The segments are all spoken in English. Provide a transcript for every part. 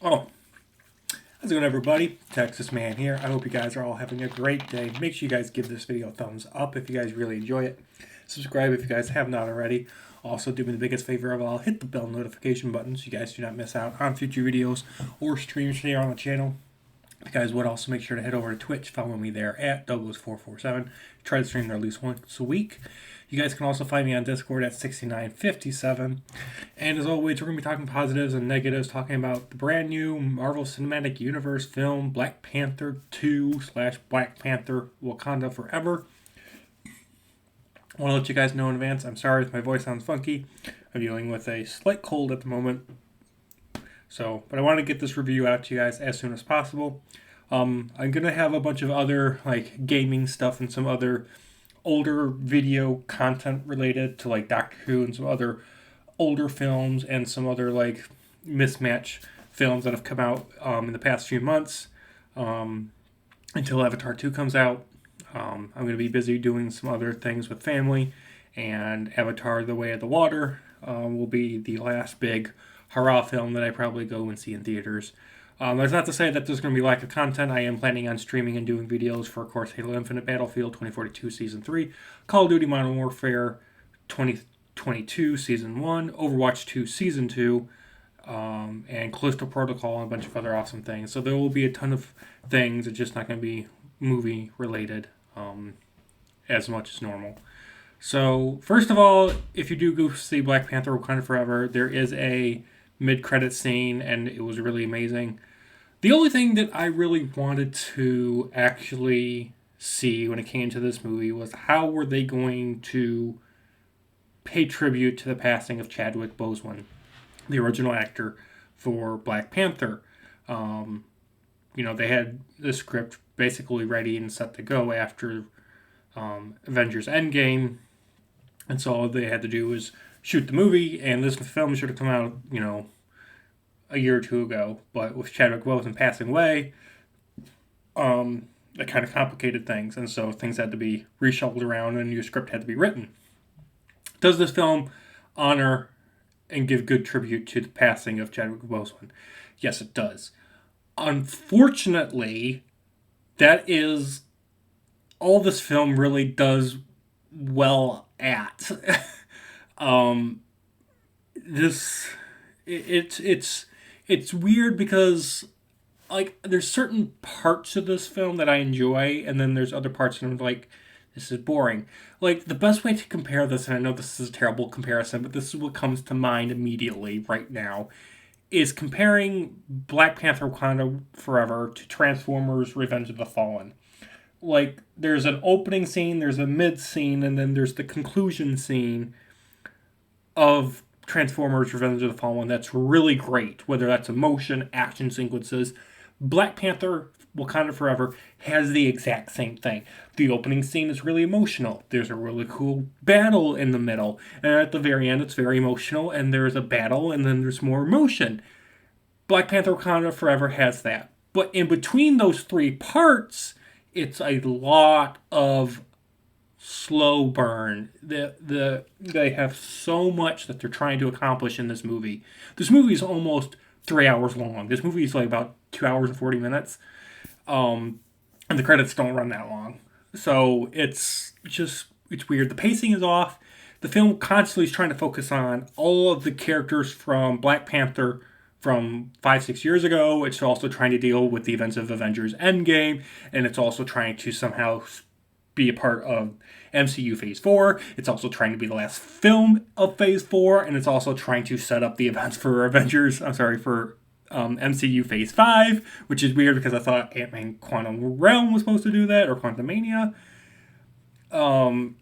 Oh, how's it going, everybody? Texas Man here. I hope you guys are all having a great day. Make sure you guys give this video a thumbs up if you guys really enjoy it. Subscribe if you guys have not already. Also, do me the biggest favor of all, hit the bell notification button so you guys do not miss out on future videos or streams here on the channel. You guys would also make sure to head over to Twitch, follow me there at Douglas447. Try to stream there at least once a week. You guys can also find me on Discord at 6957. And as always, we're going to be talking positives and negatives, talking about the brand new Marvel Cinematic Universe film, Black Panther 2 / Black Panther Wakanda Forever. I want to let you guys know in advance, I'm sorry if my voice sounds funky. I'm dealing with a slight cold at the moment. But I want to get this review out to you guys as soon as possible. I'm going to have a bunch of other gaming stuff and some other older video content related to Doctor Who and some other older films and some other mismatch films that have come out in the past few months until Avatar 2 comes out. I'm going to be busy doing some other things with family, and Avatar The Way of the Water will be the last big hurrah film that I probably go and see in theaters. That's not to say that there's going to be lack of content. I am planning on streaming and doing videos for, of course, Halo Infinite, Battlefield 2042 Season 3, Call of Duty Modern Warfare 2022 Season 1, Overwatch 2 Season 2, and Callisto Protocol and a bunch of other awesome things. So there will be a ton of things. It's just not going to be movie related as much as normal. So first of all, if you do go see Black Panther Wakanda Forever, there is a mid-credit scene, and it was really amazing. The only thing that I really wanted to actually see when it came to this movie was how were they going to pay tribute to the passing of Chadwick Boseman, the original actor for Black Panther. They had the script basically ready and set to go after Avengers Endgame, and so all they had to do was shoot the movie, and this film should have come out, a year or two ago. But with Chadwick Boseman passing away, it kind of complicated things, and so things had to be reshuffled around, and a new script had to be written. Does this film honor and give good tribute to the passing of Chadwick Boseman? Yes, it does. Unfortunately, that is all this film really does well at. It's weird because there's certain parts of this film that I enjoy, and then there's other parts that I'm like, this is boring. The best way to compare this, and I know this is a terrible comparison, but this is what comes to mind immediately right now, is comparing Black Panther Wakanda Forever to Transformers Revenge of the Fallen. There's an opening scene, there's a mid scene, and then there's the conclusion scene of Transformers Revenge of the Fallen that's really great, whether that's emotion, action sequences. Black Panther Wakanda Forever has the exact same thing. The opening scene is really emotional. There's a really cool battle in the middle, and at the very end it's very emotional, and there's a battle, and then there's more emotion. Black Panther Wakanda Forever has that. But in between those three parts, it's a lot of slow burn. They have so much that they're trying to accomplish in this movie. This movie is almost 3 hours long. This movie is about 2 hours and 40 minutes. And the credits don't run that long. So it's weird. The pacing is off. The film constantly is trying to focus on all of the characters from Black Panther from 5-6 years ago. It's also trying to deal with the events of Avengers Endgame, and it's also trying to somehow be a part of MCU Phase 4. It's also trying to be the last film of Phase 4, and it's also trying to set up the events for MCU Phase 5, which is weird because I thought Ant-Man Quantum Realm was supposed to do that, or Quantumania.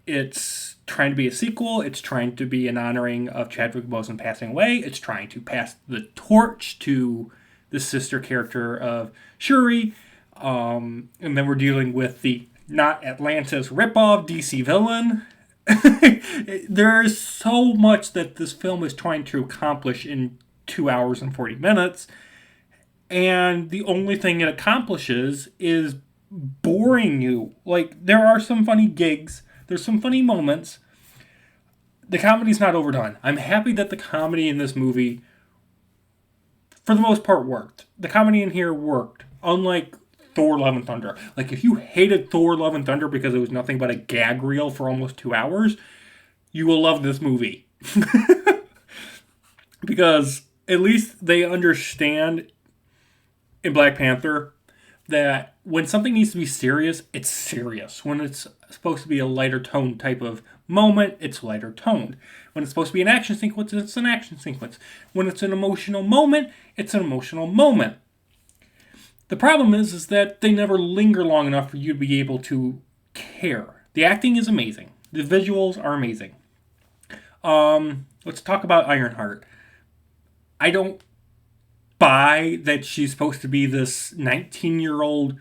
It's trying to be a sequel. It's trying to be an honoring of Chadwick Boseman passing away. It's trying to pass the torch to the sister character of Shuri. And then we're dealing with the not Atlantis ripoff DC villain. There's so much that this film is trying to accomplish in 2 hours and 40 minutes. And the only thing it accomplishes is boring you. There are some funny gigs. There's some funny moments. The comedy's not overdone. I'm happy that the comedy in this movie for the most part, worked. The comedy in here worked, unlike Thor: Love and Thunder. Like, if you hated Thor: Love and Thunder because it was nothing but a gag reel for almost 2 hours, you will love this movie. Because at least they understand in Black Panther that when something needs to be serious, it's serious. When it's supposed to be a lighter tone type of moment, it's lighter toned. When it's supposed to be an action sequence, it's an action sequence. When it's an emotional moment, it's an emotional moment. The problem is that they never linger long enough for you to be able to care. The acting is amazing. The visuals are amazing. Let's talk about Ironheart. I don't buy that she's supposed to be this 19-year-old,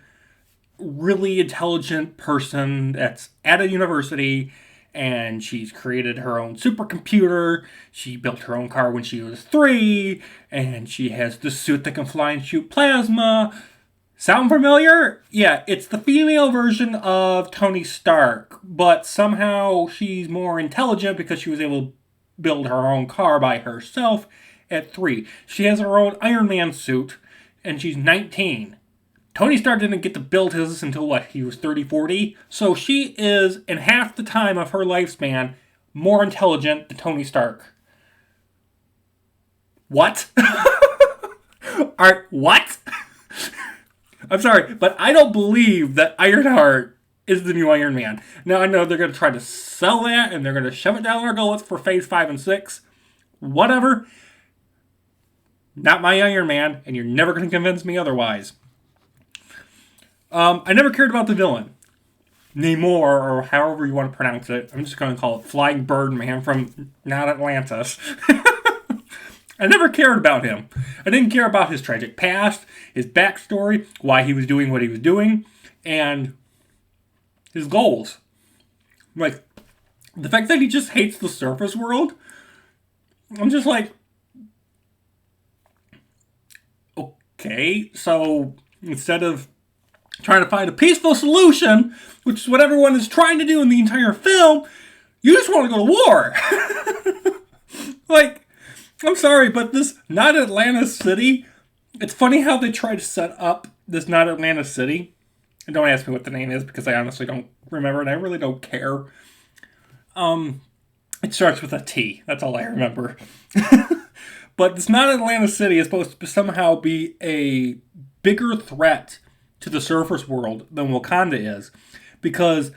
really intelligent person that's at a university, and she's created her own supercomputer. She built her own car when she was 3, and she has the suit that can fly and shoot plasma. Sound familiar? Yeah, it's the female version of Tony Stark, but somehow she's more intelligent because she was able to build her own car by herself at 3. She has her own Iron Man suit, and she's 19. Tony Stark didn't get to build his until, what, he was 30, 40? So she is, in half the time of her lifespan, more intelligent than Tony Stark. What? What? I'm sorry, but I don't believe that Ironheart is the new Iron Man. Now, I know they're going to try to sell that, and they're going to shove it down our gullets for Phase 5 and 6. Whatever. Not my Iron Man, and you're never going to convince me otherwise. I never cared about the villain. Namor, or however you want to pronounce it. I'm just going to call it Flying Birdman from Not Atlantis. I never cared about him. I didn't care about his tragic past, his backstory, why he was doing what he was doing, and his goals. Like, the fact that he just hates the surface world, I'm just like, okay, so instead of trying to find a peaceful solution, which is what everyone is trying to do in the entire film, you just want to go to war. Like, I'm sorry, but this Not Atlantis City, it's funny how they try to set up this Not Atlantis City. And don't ask me what the name is, because I honestly don't remember, and I really don't care. It starts with a T. That's all I remember. But this Not Atlantis City is supposed to somehow be a bigger threat to the surface world than Wakanda is. Because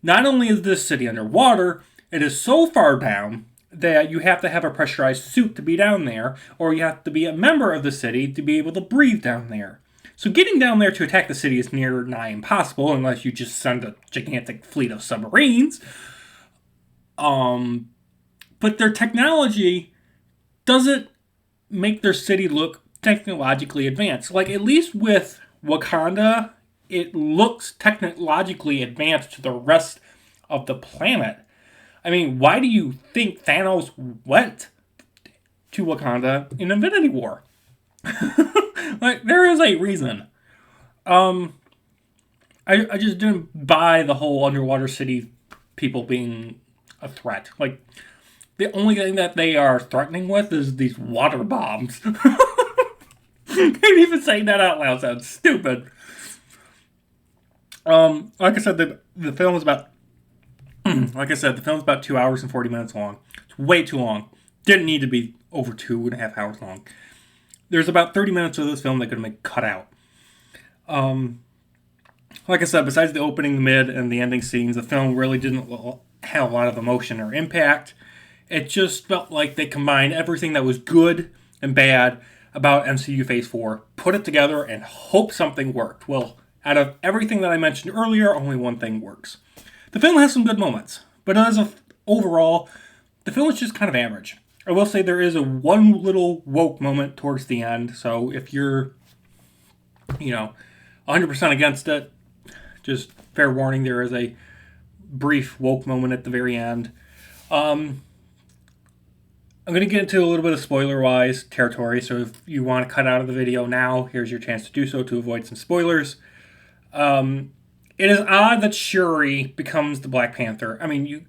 not only is this city underwater, it is so far down that you have to have a pressurized suit to be down there, or you have to be a member of the city to be able to breathe down there. So getting down there to attack the city is near nigh impossible unless you just send a gigantic fleet of submarines. But their technology doesn't make their city look technologically advanced. Like, at least with Wakanda, it looks technologically advanced to the rest of the planet. I mean, why do you think Thanos went to Wakanda in Infinity War? Like, there is a reason. I just didn't buy the whole underwater city people being a threat. Like, the only thing that they are threatening with is these water bombs. Even saying that out loud sounds stupid. Like I said, the film is about... Like I said, the film's about 2 hours and 40 minutes long. It's way too long. Didn't need to be over 2.5 hours long. There's about 30 minutes of this film that could have been cut out. Like I said, besides the opening, the mid, and the ending scenes, the film really didn't have a lot of emotion or impact. It just felt like they combined everything that was good and bad about MCU Phase 4, put it together, and hope something worked. Well, out of everything that I mentioned earlier, only one thing works. The film has some good moments, but as of overall, the film is just kind of average. I will say there is one little woke moment towards the end, so if you're, 100% against it, just fair warning, there is a brief woke moment at the very end. I'm going to get into a little bit of spoiler-wise territory, so if you want to cut out of the video now, here's your chance to do so to avoid some spoilers. It is odd that Shuri becomes the Black Panther. I mean,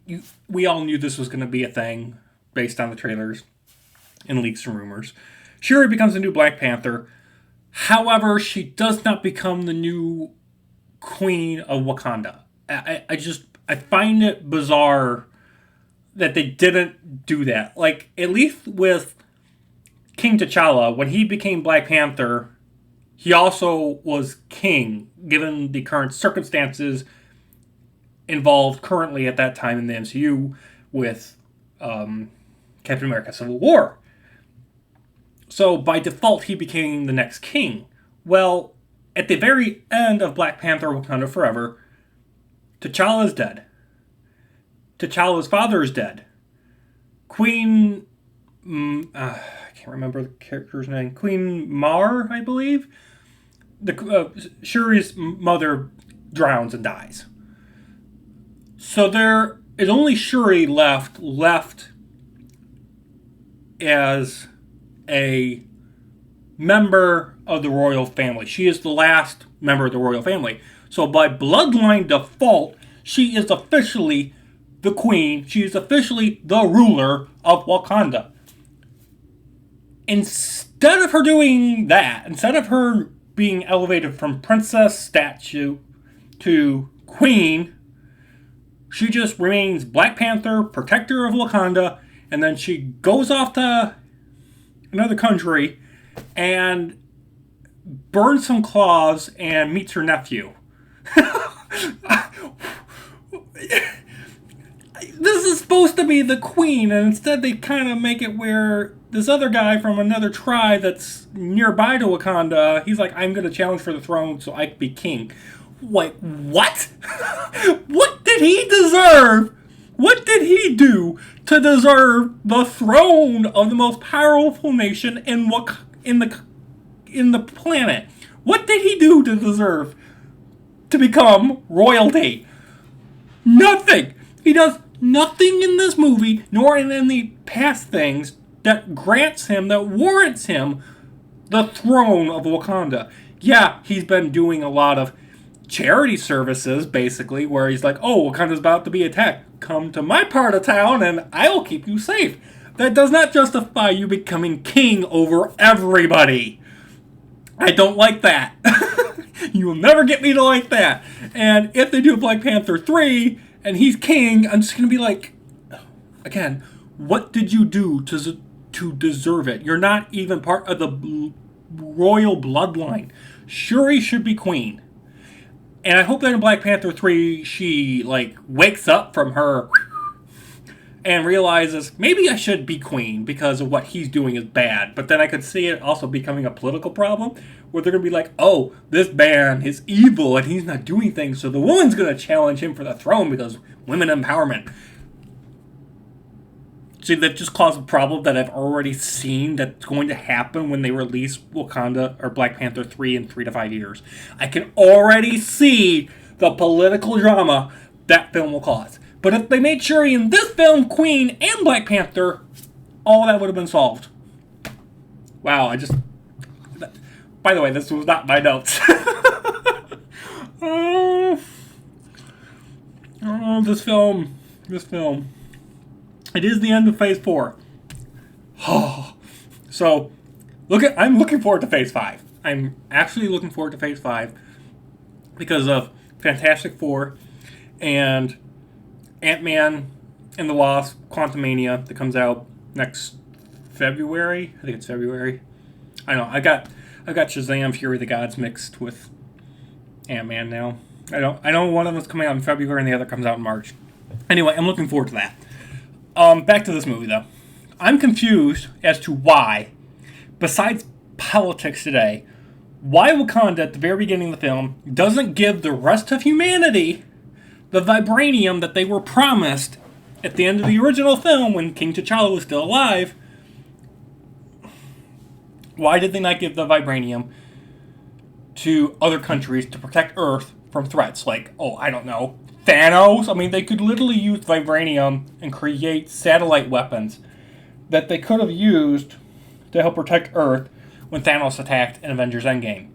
we all knew this was going to be a thing based on the trailers and leaks and rumors. Shuri becomes the new Black Panther. However, she does not become the new queen of Wakanda. I find it bizarre that they didn't do that. Like, at least with King T'Challa, when he became Black Panther, he also was king, given the current circumstances involved currently at that time in the MCU with Captain America Civil War. So by default, he became the next king. Well, at the very end of Black Panther Wakanda Forever, T'Challa is dead. T'Challa's father is dead. Queen... I can't remember the character's name. Queen Mar, I believe? Shuri's mother drowns and dies. So there is only Shuri left as a member of the royal family. She is the last member of the royal family. So by bloodline default, she is officially the queen. She is officially the ruler of Wakanda. Instead of her doing that, instead of her being elevated from princess statue to queen, she just remains Black Panther, protector of Wakanda, and then she goes off to another country and burns some claws and meets her nephew. This is supposed to be the queen, and instead they kind of make it where this other guy from another tribe that's nearby to Wakanda, he's like, I'm going to challenge for the throne so I can be king. Wait, what? What did he deserve? What did he do to deserve the throne of the most powerful nation in the planet? What did he do to deserve to become royalty? Nothing. He does nothing in this movie, nor in any past things, that grants him, that warrants him, the throne of Wakanda. Yeah, he's been doing a lot of charity services, basically, where he's like, oh, Wakanda's about to be attacked. Come to my part of town and I will keep you safe. That does not justify you becoming king over everybody. I don't like that. You will never get me to like that. And if they do Black Panther 3 and he's king, I'm just going to be like, again, what did you do to deserve it? You're not even part of the royal bloodline. Shuri should be queen. And I hope that in Black Panther 3, she, wakes up from her and realizes, maybe I should be queen because of what he's doing is bad. But then I could see it also becoming a political problem where they're going to be like, oh, this man is evil and he's not doing things, so the woman's going to challenge him for the throne because women empowerment. See, that just caused a problem that I've already seen that's going to happen when they release Wakanda or Black Panther 3 in 3 to 5 years. I can already see the political drama that film will cause. But if they made Shuri in this film Queen and Black Panther, all that would have been solved. Wow, by the way, this was not my notes. This film. It is the end of Phase 4. So, I'm looking forward to Phase 5. I'm actually looking forward to Phase 5 because of Fantastic Four and Ant-Man and the Wasp, Quantumania, that comes out next February. I think it's February. I don't know. I got Shazam! Fury of the Gods mixed with Ant-Man now. I know one of them's coming out in February and the other comes out in March. Anyway, I'm looking forward to that. Back to this movie, though. I'm confused as to why, besides politics today, why Wakanda at the very beginning of the film doesn't give the rest of humanity the vibranium that they were promised at the end of the original film when King T'Challa was still alive. Why did they not give the vibranium to other countries to protect Earth from threats like, I don't know, Thanos? I mean, they could literally use vibranium and create satellite weapons that they could have used to help protect Earth when Thanos attacked in Avengers Endgame.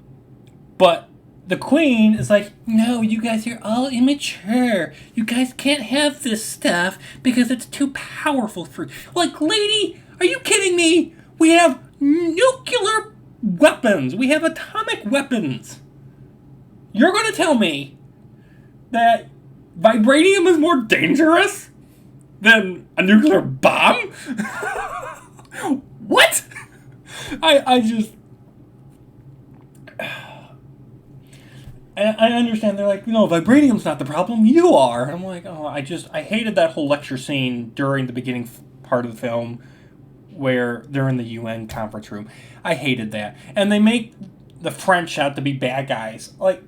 But the Queen is like, no, you guys are all immature. You guys can't have this stuff because it's too powerful for you. Like, lady, are you kidding me? We have nuclear weapons. We have atomic weapons. You're going to tell me that vibranium is more dangerous than a nuclear bomb? What? I just... I understand they're like, vibranium's not the problem, you are. And I'm like, I hated that whole lecture scene during the beginning part of the film where they're in the UN conference room. I hated that. And they make the French out to be bad guys. Like,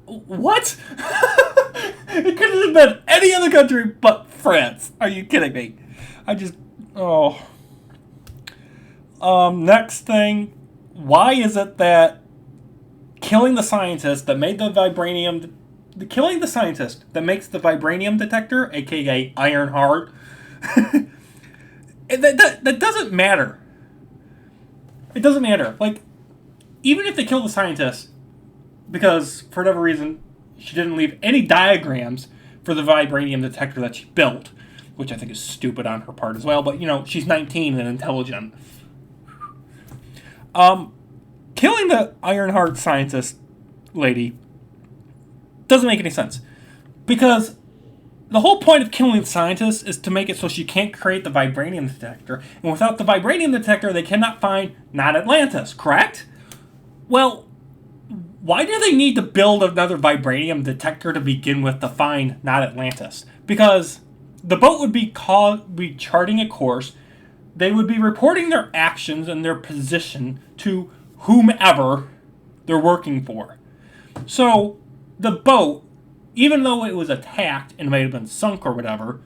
what? It could have been any other country but France. Are you kidding me? Next thing, why is it that killing the scientist that made the vibranium... Killing the scientist that makes the vibranium detector, a.k.a. Ironheart, that doesn't matter. It doesn't matter. Like, even if they kill the scientist, because, for whatever reason, she didn't leave any diagrams for the vibranium detector that she built, which I think is stupid on her part as well, but, she's 19 and intelligent. Killing the Ironheart scientist lady doesn't make any sense. Because the whole point of killing the scientist is to make it so she can't create the vibranium detector. And without the vibranium detector, they cannot find not Atlantis, correct? Well, why do they need to build another vibranium detector to begin with to find not Atlantis? Because the boat would be charting a course. They would be reporting their actions and their position to whomever they're working for. So, the boat, even though it was attacked and might have been sunk or whatever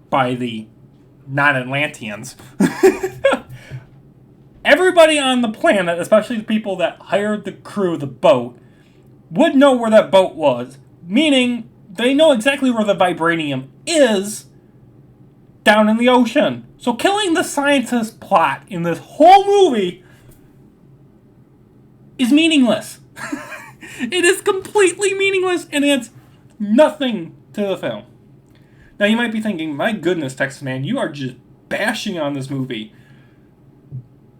by the non-Atlanteans, everybody on the planet, especially the people that hired the crew of the boat, would know where that boat was, meaning they know exactly where the vibranium is down in the ocean. So killing the scientist plot in this whole movie is meaningless. It is completely meaningless, and adds nothing to the film. Now, you might be thinking, my goodness, Texas Man, you are just bashing on this movie.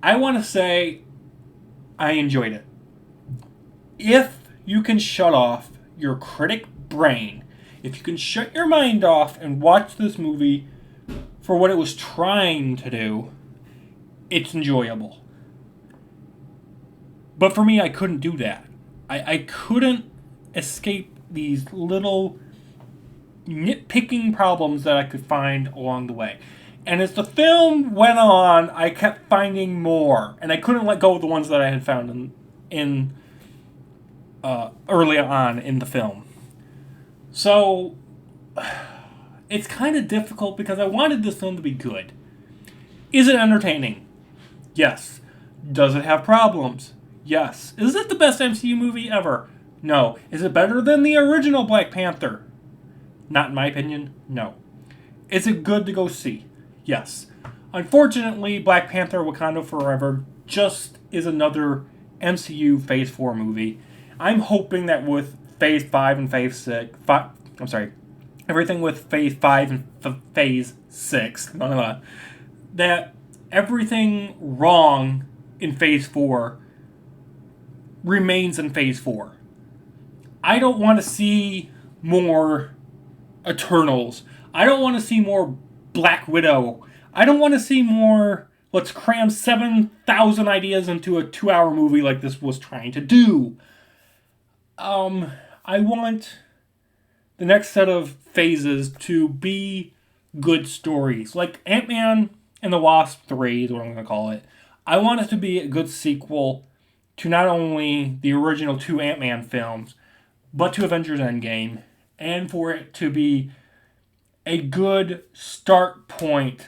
I want to say I enjoyed it. If you can shut off your critic brain, if you can shut your mind off and watch this movie for what it was trying to do, it's enjoyable. But for me, I couldn't do that. I couldn't escape these little nitpicking problems that I could find along the way. And as the film went on, I kept finding more. And I couldn't let go of the ones that I had found in early on in the film. So, it's kind of difficult because I wanted this film to be good. Is it entertaining? Yes. Does it have problems? Yes. Is it the best MCU movie ever? No. Is it better than the original Black Panther? Not in my opinion, no. Is it good to go see? Yes. Unfortunately, Black Panther Wakanda Forever just is another MCU Phase 4 movie. I'm hoping that with Phase 5 and Phase 6... everything with Phase 5 and Phase 6... that everything wrong in Phase 4 remains in Phase 4. I don't want to see more Eternals. I don't want to see more Black Widow. I don't want to see more, let's cram 7,000 ideas into a 2-hour movie like this was trying to do. I want the next set of phases to be good stories. Like Ant-Man and the Wasp 3 is what I'm going to call it. I want it to be a good sequel to not only the original 2 Ant-Man films, but to Avengers Endgame, and for it to be a good start point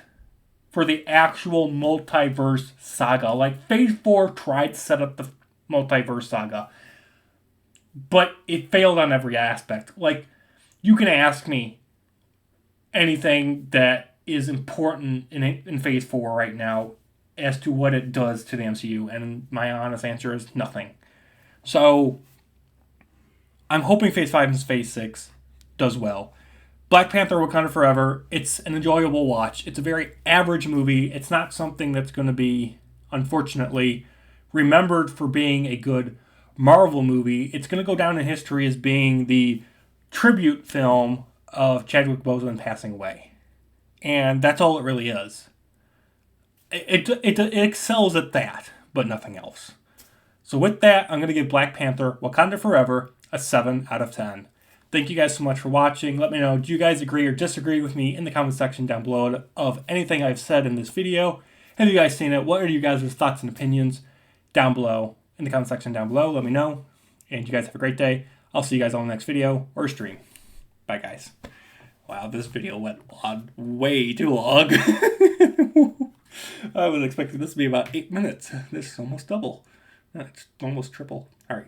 for the actual multiverse saga. Like, Phase 4 tried to set up the multiverse saga, but it failed on every aspect. Like, you can ask me anything that is important in Phase 4 right now as to what it does to the MCU, and my honest answer is nothing. So, I'm hoping Phase 5 and Phase 6 does well. Black Panther Wakanda Forever, it's an enjoyable watch. It's a very average movie. It's not something that's going to be, unfortunately, remembered for being a good Marvel movie. It's going to go down in history as being the tribute film of Chadwick Boseman passing away. And that's all it really is. It excels at that, but nothing else. So with that, I'm going to give Black Panther Wakanda Forever a 7 out of 10. Thank you guys so much for watching. Let me know, do you guys agree or disagree with me in the comment section down below of anything I've said in this video? Have you guys seen it? What are you guys' thoughts and opinions down below in the comment section down below? Let me know. And you guys have a great day. I'll see you guys on the next video or stream. Bye, guys. Wow, this video went on way too long. I was expecting this to be about 8 minutes. This is almost double. It's almost triple. All right.